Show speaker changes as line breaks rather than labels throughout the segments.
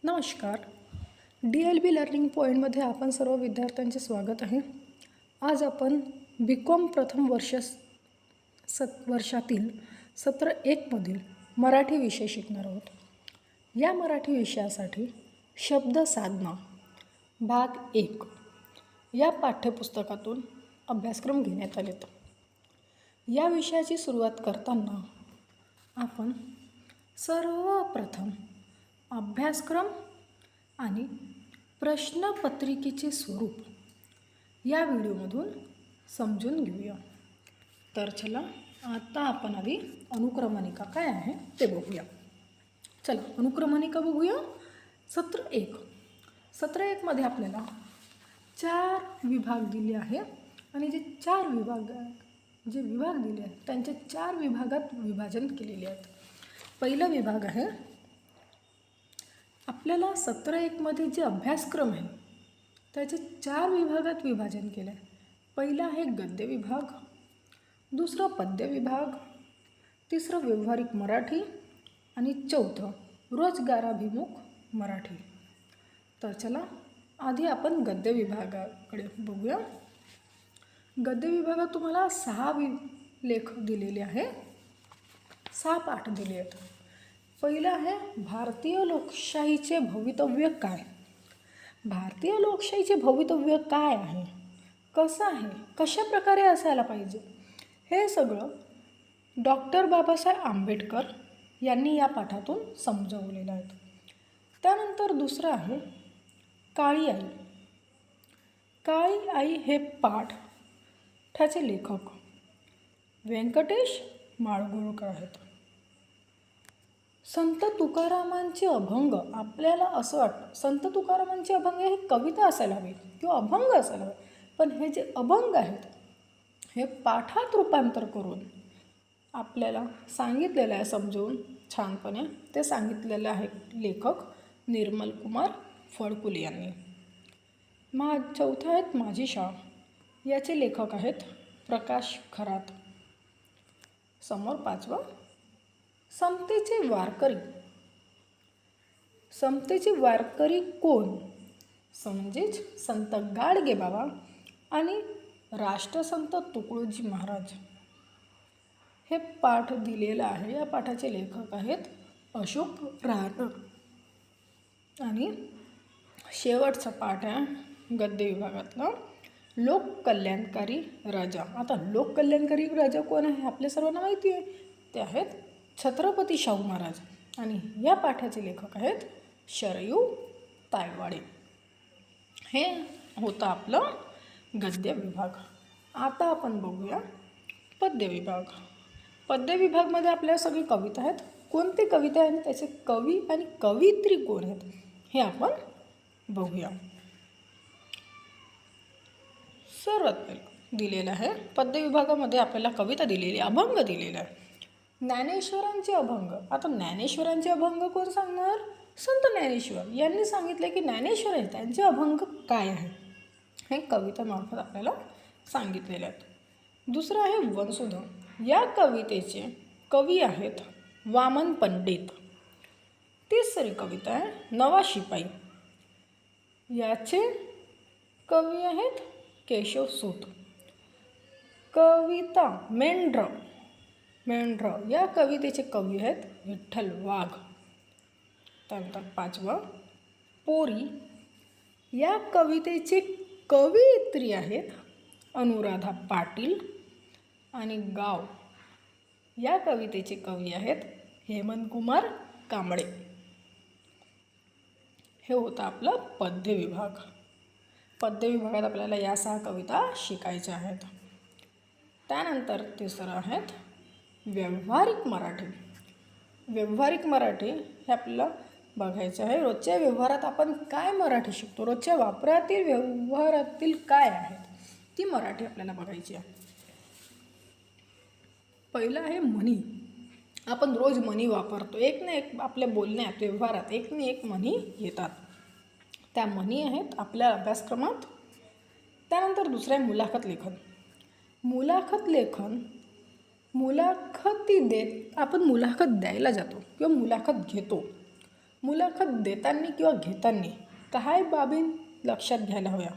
नमस्कार. DLB learning पॉईंटमध्ये आपण सर्व विद्यार्थ्यांचे स्वागत आहे. आज आपण BCom प्रथम वर्षातील सत्र 1मधील मराठी विषय शिकणार आहोत. या मराठी विषयासाठी शब्दसाधना भाग 1 या पाठ्यपुस्तकातून अभ्यासक्रम घेण्यात आलेत. या विषयाची सुरुवात करताना आपण सर्वप्रथम अभ्यासक्रम आणि प्रश्नपत्रिकेचे स्वरूप या व्हिडिओमधून समजून घेऊया. तर चला आता आपण आधी अनुक्रमणिका काय आहे ते बघूया. चला अनुक्रमणिका बघूया. सत्र 1 मध्ये आपल्याला 4 विभाग दिले आहे आणि जे 4 विभाग दिले आहेत त्यांचे 4 विभागात विभाजन केलेले आहेत. पहिला विभाग आहे आपल्याला सत्र 1 मध्ये जे अभ्यासक्रम आहे त्याचे 4 विभागात विभाजन केले आहे. पहिला आहे गद्य विभाग, दुसरा पद्य विभाग, तिसरं व्यावहारिक मराठी आणि चौथं रोजगाराभिमुख मराठी. तर चला आधी आपण गद्य विभागाकडे बघूया. गद्य विभागात तुम्हाला 6 लेख दिलेले आहे, 6 पाठ दिले आहेत. पहिलं आहे भारतीय लोकशाहीचे भवितव्य काय. भारतीय लोकशाहीचे भवितव्य काय आहे, कसं आहे, कशा प्रकारे असायला पाहिजे, हे सगळं डॉक्टर बाबासाहेब आंबेडकर यांनी या पाठातून समजवलेलं आहे. त्यानंतर दुसरं आहे काळी आई. काळी आई हे पाठाचे लेखक व्यंकटेश माडगूळकर आहेत. संत तुकारामांचे अभंग. आपल्याला असं वाटतं संत तुकारामांचे अभंग हे कविता असायला हवी किंवा अभंग असायला हवे, पण हे जे अभंग आहेत हे पाठात रूपांतर करून आपल्याला सांगितलेलं आहे समजवून छानपणे. ते सांगितलेलं आहे लेखक निर्मल कुमार फडकुले यांनी. चौथं आहेत माझी शाळा. याचे लेखक आहेत प्रकाश खरात. समोर 5वं समतेचे वारकरी. समतेचे वारकरी कोण? म्हणजेच संत गाडगे बाबा आणि राष्ट्रसंत तुकडोजी महाराज. हे पाठ दिलेलं आहे. या पाठाचे लेखक आहेत अशोक राहणार. आणि शेवटचा पाठ आहे गद्य विभागातला लोककल्याणकारी राजा. आता लोककल्याणकारी राजा कोण आहे आपल्या सर्वांना माहिती आहे, ते आहेत छत्रपती शाहू महाराज. आणि या पाठाचे लेखक आहेत शरयू तायवाडे. हे होतं आपलं गद्य विभाग. आता आपण बघूया पद्य विभाग. पद्य विभागमध्ये आपल्या सगळी कविता आहेत. कोणती कविता आहे आणि त्याचे कवी आणि कवयित्री कोण आहेत हे आपण बघूया. सर्वात पहिलं दिलेलं आहे पद्य विभागामध्ये आपल्याला कविता दिलेली, अभंग दिलेला आहे. ज्ञानेश्वरांचे अभंग. आता ज्ञानेश्वरांचे अभंग कोण सांगणार? संत ज्ञानेश्वर यांनी सांगितले की ज्ञानेश्वर आहे त्यांचे अभंग काय आहे हे कवितामार्फत आपल्याला सांगितलेले आहेत. दुसरं आहे वनसुधा. या कवितेचे कवी आहेत वामन पंडित. तिसरी कविता आहे नवा शिपाई. याचे कवी आहेत केशव सूत. कविता मेंढ्र. या कवितेचे कवी आहेत विठ्ठल वाघ. त्यानंतर 5वं पोरी. या कवितेचे कवयित्री आहेत अनुराधा पाटील. आणि गाव. या कवितेचे कवी आहेत हेमंत कुमार कांबळे. हे होतं आपलं पद्य विभाग. पद्य विभागात आपल्याला या 6 कविता शिकायच्या आहेत. त्यानंतर तिसरं आहेत व्यावहारिक मराठी. व्यावहारिक मराठी हे आपल्याला बघायचं आहे. रोजच्या व्यवहारात आपण काय मराठी शिकतो, रोजच्या वापरातील व्यवहारातील काय आहेत ती मराठी आपल्याला बघायची आहे. पहिलं आहे म्हणी. आपण रोज म्हणी वापरतो. एक ना एक आपल्या बोलण्यात व्यवहारात एक ना एक म्हणी येतात. त्या म्हणी आहेत आपल्या अभ्यासक्रमात. त्यानंतर दुसरं आहे मुलाखत लेखन. मुलाखत लेखन मुलाखती देत आपण मुलाखत द्यायला जातो किंवा मुलाखत घेतो. मुलाखत देताना किंवा घेताना काय बाबी लक्षात घ्यायला हव्या,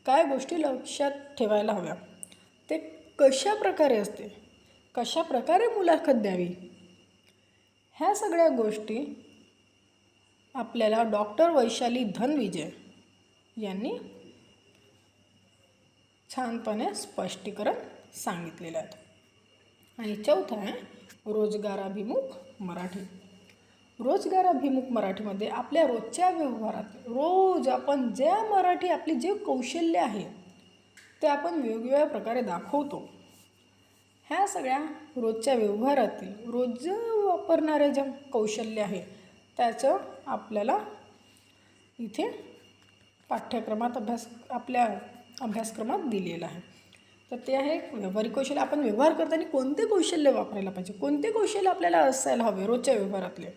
काय गोष्टी लक्षात ठेवायला हव्या, ते कशा प्रकारे असते, कशा प्रकारे मुलाखत द्यावी, ह्या सगळ्या गोष्टी आपल्याला डॉक्टर वैशाली धनविजय यांनी छानपणे स्पष्टीकरण सांगितलेलं आहे. आणि चौथा आहे रोजगाराभिमुख मराठी. रोजगाराभिमुख मराठीमध्ये आपल्या रोजच्या व्यवहारात रोज आपण ज्या मराठी आपली जे कौशल्य आहे ते आपण वेगवेगळ्या प्रकारे दाखवतो. ह्या सगळ्या रोजच्या व्यवहारातील रोज वापरणारे जे कौशल्य आहे त्याचं आपल्याला इथे पाठ्यक्रमात आपल्या अभ्यासक्रमात दिलेलं आहे. तर ते आहे व्यावहारिक कौशल्य. आपण व्यवहार करताना कोणते कौशल्य वापरायला पाहिजे, कोणते कौशल्य आपल्याला असायला हवे रोजच्या व्यवहारातले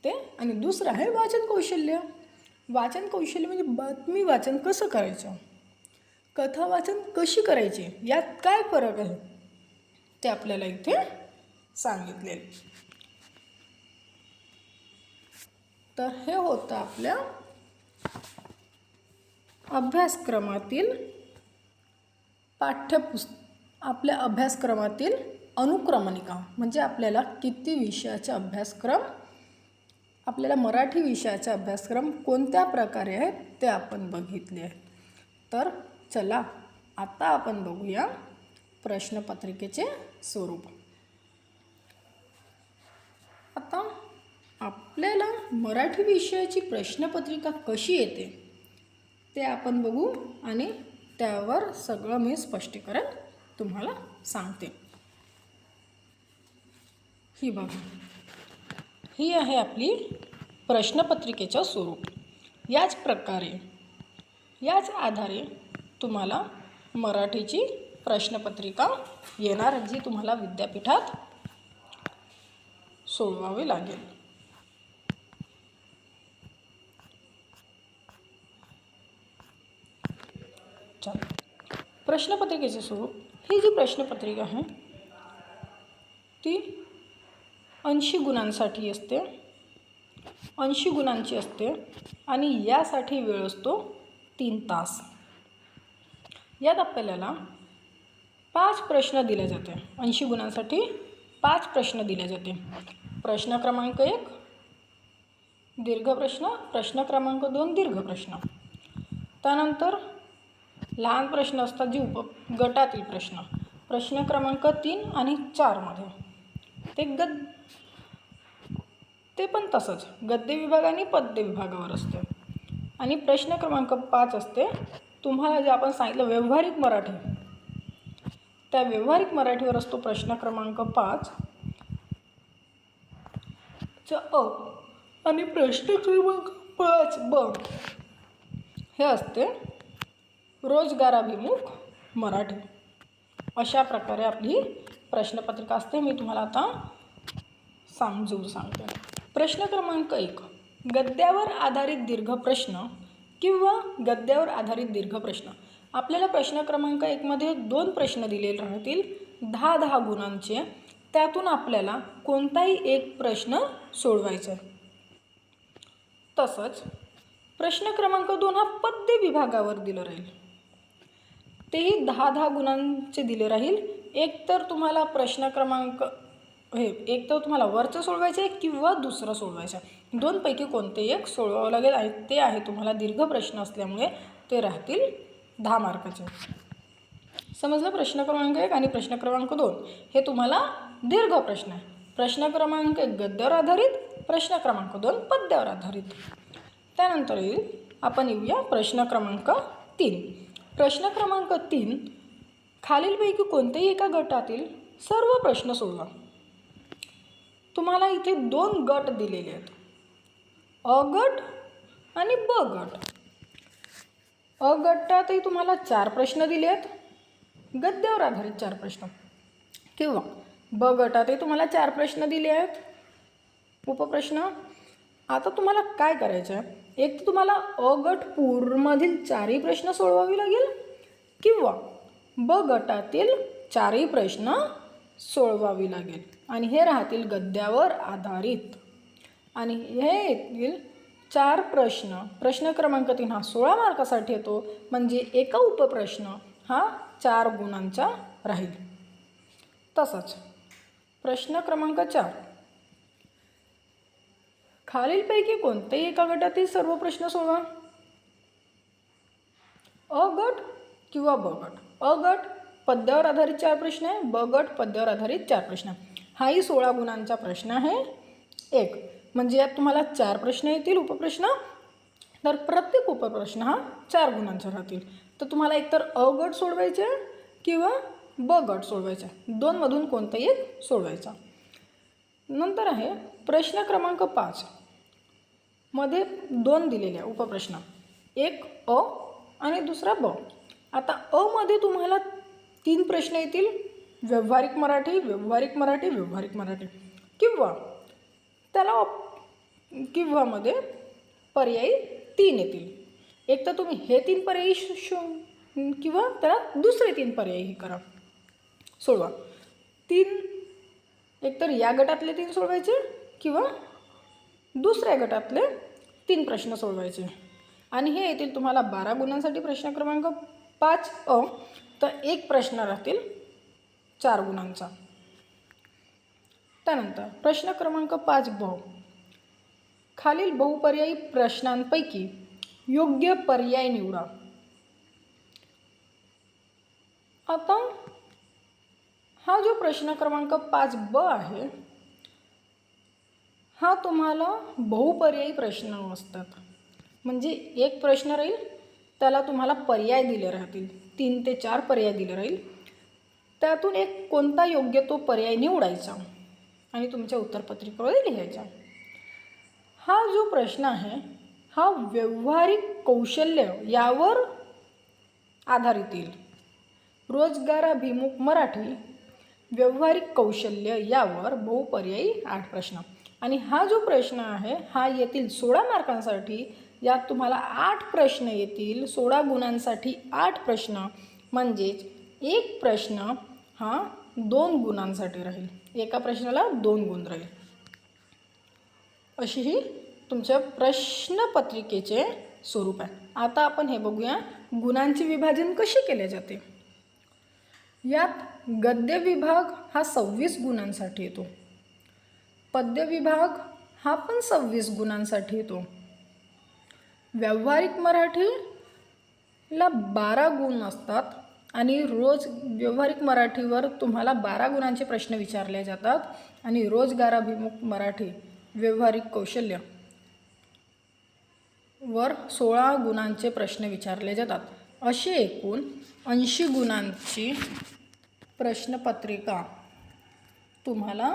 ते. आणि दुसरं आहे वाचन कौशल्य. वाचन कौशल्य म्हणजे बातमी वाचन कसं करायचं, कथा वाचन कशी करायची, यात काय फरक आहे ते आपल्याला इथे सांगितले. तर हे होतं आपल्या अभ्यासक्रमातील आपल्या अभ्यासक्रमातील अनुक्रमणिका. म्हणजे आपल्याला किती विषयाचा अभ्यासक्रम, आपल्याला मराठी विषयाचा अभ्यासक्रम कोणत्या प्रकारे आहे ते आपण बघितले आहे. तर चला आता आपण बघूया प्रश्नपत्रिकेचे स्वरूप. आता आपल्याला मराठी विषयाची प्रश्नपत्रिका कशी येते ते आपण बघू आणि त्यावर सगळं मी स्पष्टीकरण तुम्हाला सांगते. ही बघा, ही आहे आपली प्रश्नपत्रिकेचं स्वरूप. याच प्रकारे याच आधारे तुम्हाला मराठीची प्रश्नपत्रिका येणार जी तुम्हाला विद्यापीठात सोडवावी लागेल. प्रश्नपत्रिकेचे स्वरूप. ही जी प्रश्नपत्रिका आहे ती 80 गुणांसाठी असते, 80 गुणांची असते आणि यासाठी वेळ असतो 3 तास. यात आपल्याला 5 प्रश्न दिले जाते. 80 गुणांसाठी 5 प्रश्न दिले जाते. प्रश्न क्रमांक 1 दीर्घ प्रश्न, प्रश्न क्रमांक 2 दीर्घ प्रश्न. त्यानंतर लहान प्रश्न असतात जे गटातील प्रश्न, प्रश्न क्रमांक 3 आणि 4 मध्ये ते पण तसंच गद्य विभाग आणि पद्य विभागावर असते. आणि प्रश्न क्रमांक 5 असते तुम्हाला जे आपण सांगितलं व्यावहारिक मराठी, त्या व्यावहारिक मराठीवर असतो प्रश्न क्रमांक 5 अ. आणि प्रश्न क्रमांक 5 ब हे असते रोजगाराभिमुख मराठी. अशा प्रकारे आपली प्रश्नपत्रिका असते. मी तुम्हाला आता समजून सांगते. प्रश्न क्रमांक 1 गद्यावर आधारित दीर्घ प्रश्न किंवा गद्यावर आधारित दीर्घ प्रश्न. आपल्याला प्रश्न क्रमांक 1 मध्ये 2 प्रश्न दिलेले राहतील 10-10 गुणांचे. त्यातून आपल्याला कोणताही एक प्रश्न सोडवायचा आहे. तसंच प्रश्न क्रमांक 2 हा पद्य विभागावर दिलं राहील. तेही 10-10 गुणांचे दिले राहील. एक तर तुम्हाला प्रश्न क्रमांक एक तर तुम्हाला वरचं सोडवायचं आहे किंवा दुसरं सोडवायचं आहे. 2 पैकी कोणते एक सोडवावं लागेल आणि ते आहे तुम्हाला दीर्घ प्रश्न असल्यामुळे ते राहतील 10 मार्काचे. समजलं. प्रश्न क्रमांक 1 आणि प्रश्न क्रमांक 2 हे तुम्हाला दीर्घ प्रश्न आहे. प्रश्न क्रमांक 1 गद्यावर आधारित, प्रश्न क्रमांक 2 पद्यावर आधारित. त्यानंतर आपण येऊया प्रश्न क्रमांक 3. प्रश्न क्रमांक 3 खालीलपैकी कोणत्याही एका गटातील सर्व प्रश्न सोडवा. तुम्हाला इथे 2 गट दिलेले आहेत, अ गट आणि ब गट. अ गटातही तुम्हाला 4 प्रश्न दिले आहेत, गद्यावर आधारित 4 प्रश्न, किंवा ब गटातही तुम्हाला 4 प्रश्न दिले आहेत, उपप्रश्न. आता तुम्हाला काय करायचं आहे, एक तर तुम्हाला अ गट पूर्णमधील 4ही प्रश्न सोडवावी लागेल किंवा ब गटातील 4ही प्रश्न सोडवावी लागेल आणि हे राहतील गद्यावर आधारित. आणि हे येतील 4 प्रश्न. प्रश्न क्रमांक 3 हा 16 मार्कासाठी येतो, म्हणजे एका उपप्रश्न हा 4 गुणांचा राहील. तसंच प्रश्न क्रमांक 4, खालीलपैकी कोणत्याही एका गटातील सर्व प्रश्न सोडवा. अ गट किंवा ब गट. अ गट पद्यावर आधारित 4 प्रश्न आहे, ब गट पद्यावर आधारित 4 प्रश्न. हाही 16 गुणांचा प्रश्न आहे एक. म्हणजे यात तुम्हाला 4 प्रश्न येतील उपप्रश्न, तर प्रत्येक उपप्रश्न हा 4 गुणांचा राहतील. तर तुम्हाला एकतर अ गट सोडवायचे किंवा ब गट सोडवायचा, 2 मधून कोणताही एक सोडवायचा. नंतर आहे प्रश्न क्रमांक 5 मध्ये 2 दिलेले उपप्रश्न, एक अ आणि दुसरा ब. आता अ मध्ये तुम्हाला 3 प्रश्न येतील, व्यावहारिक मराठी, व्यावहारिक मराठी, व्यावहारिक मराठी, किंवा मध्ये पर्यायी 3 येतील. एक तर तुम्ही हे 3 पर्यायी किंवा त्याला दुसरे 3 पर्यायी करा, सोडवा. 3 एकतर या गटातले 3 सोडवायचे किंवा दुसऱ्या गटातले 3 प्रश्न सोडवायचे. आणि हे येतील तुम्हाला 12 गुणांसाठी प्रश्न क्रमांक 5 अ. तर एक प्रश्न राहतील 4 गुणांचा. त्यानंतर प्रश्न क्रमांक 5 ब, खालील बहुपर्यायी प्रश्नांपैकी योग्य पर्याय निवडा. आता हा जो प्रश्न क्रमांक 5 ब आहे, हा तुम्हाला बहुपर्यायी प्रश्न असतात. म्हणजे एक प्रश्न राहील, त्याला तुम्हाला पर्याय दिले राहतील, 3 ते 4 पर्याय दिले राहील. त्यातून एक कोणता योग्य तो पर्याय निवडायचा आणि तुमच्या उत्तरपत्रिकेमध्ये लिहायचा. हा जो प्रश्न आहे हा व्यावहारिक कौशल्य यावर आधारित येईल. रोजगाराभिमुख मराठी, व्यावहारिक कौशल्य यावर बहुपर्यायी 8 प्रश्न. आणि हा जो प्रश्न आहे हा येतील 16 मार्कांसाठी. यात तुम्हाला 8 प्रश्न येतील, 16 गुणांसाठी 8 प्रश्न, म्हणजेच एक प्रश्न हा 2 गुणांसाठी राहील, एका प्रश्नाला 2 गुण राहील. अशी ही तुमच्या प्रश्नपत्रिकेचे स्वरूप आहे. आता आपण हे बघूया गुणांचे विभाजन कसे केले जाते. यात गद्य विभाग हा 26 गुणांसाठी येतो, पद्य विभाग हा पण 26 गुणांसाठी येतो, व्यावहारिक मराठीला 12 गुण असतात आणि रोज व्यावहारिक मराठीवर तुम्हाला 12 गुणांचे प्रश्न विचारले जातात. आणि रोजगाराभिमुख मराठी, व्यावहारिक कौशल्य वर 16 गुणांचे प्रश्न विचारले जातात. असे एकूण 80 गुणांची प्रश्नपत्रिका तुम्हाला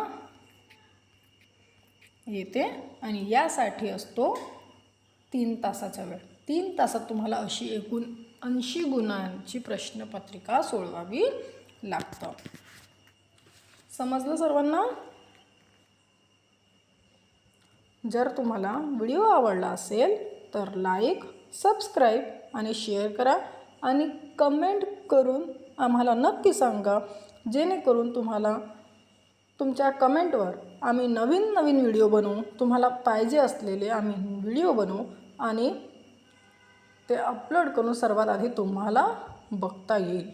येते. आणि यासाठी असतो 3 तासाचा वेळ. 3 तासात तुम्हाला अशी एकूण 80 गुणांची प्रश्नपत्रिका सोडवावी लागतं. समजलं सर्वांना? जर तुम्हाला व्हिडिओ आवडला असेल तर लाईक, सबस्क्राईब आणि शेअर करा आणि कमेंट करून आम्हाला नक्की सांगा, जेणेकरून तुम्हाला तुमच्या कमेंटवर आम्ही नवीन नवीन व्हिडिओ बनवू, तुम्हाला पाहिजे असलेले आम्ही व्हिडिओ बनवू आणि ते अपलोड करून सर्वात आधी तुम्हाला बघता येईल.